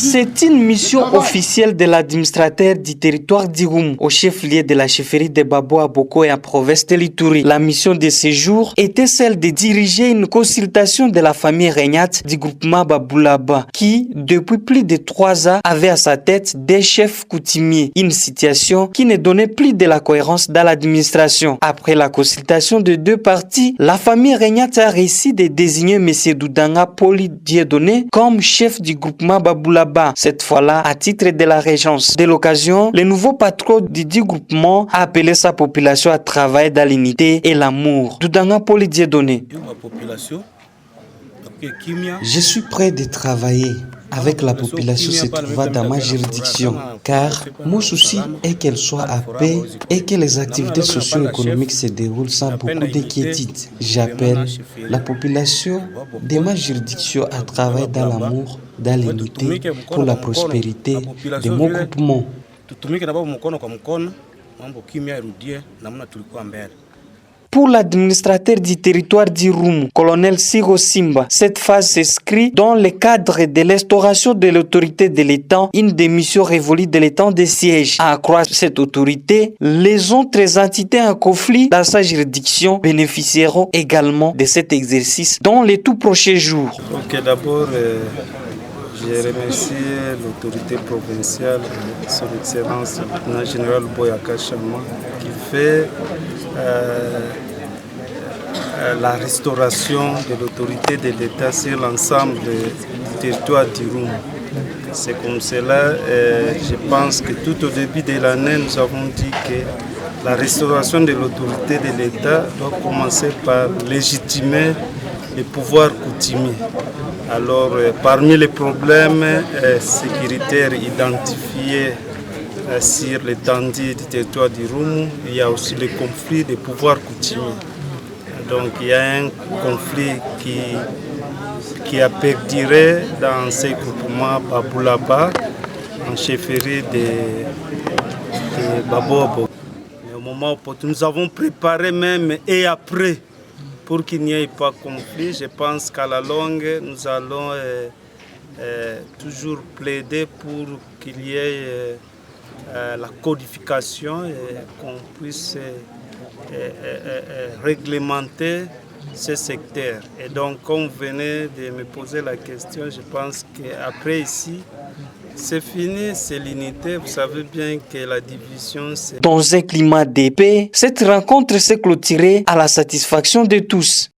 C'est une mission officielle de l'administrateur du territoire d'Irum, au chef-lieu de la chefferie de Babo à Boko et en province de l'Ituri. La mission de ce jour était celle de diriger une consultation de la famille Regnat du groupement Baboulaba, qui, depuis plus de 3 ans, avait à sa tête des chefs coutumiers. Une situation qui ne donnait plus de la cohérence dans l'administration. Après la consultation de 2 parties, la famille Regnat a réussi de désigner M. Doudanga Poli Dieudonné comme chef du groupement Baboulaba, cette fois-là à titre de la régence. De l'occasion, le nouveau patron du dit groupement a appelé sa population à travailler dans l'unité et l'amour. Doudanga Poli Dieudonné. Je suis prêt de travailler avec la population se trouvant dans ma juridiction, car mon souci est qu'elle soit à paix et que les activités socio-économiques se déroulent sans beaucoup d'inquiétude. J'appelle la population de ma juridiction à travailler dans l'amour, dans l'unité, pour la prospérité de mon groupement. Pour l'administrateur du territoire d'Irum, colonel Siro Simba, cette phase s'inscrit dans le cadre de l'instauration de l'autorité de l'État, une des missions révolues de l'État de siège. À accroître cette autorité, les autres entités en conflit dans sa juridiction bénéficieront également de cet exercice dans les tout prochains jours. D'abord, je remercie l'autorité provinciale, son Excellence, le lieutenant général Boyaka Chama, qui fait la restauration de l'autorité de l'État sur l'ensemble du territoire d'Irum. C'est comme cela, je pense que tout au début de l'année, nous avons dit que la restauration de l'autorité de l'État doit commencer par légitimer les pouvoirs coutumiers. Alors, parmi les problèmes sécuritaires identifiés sur l'étendue du territoire d'Irum, il y a aussi le conflit des pouvoirs coutumiers. Donc, il y a un conflit qui a perduré dans ces groupements Baboulaba, en chefferie de Babobo. Au moment opportun, nous avons préparé même et après pour qu'il n'y ait pas de conflit. Je pense qu'à la longue, nous allons toujours plaider pour qu'il y ait la codification et qu'on puisse réglementer ce secteur. Et donc, comme vous venez de me poser la question, je pense qu'après ici, c'est fini, c'est l'unité. Vous savez bien que la division, c'est... Dans un climat de paix, cette rencontre s'est clôturée à la satisfaction de tous.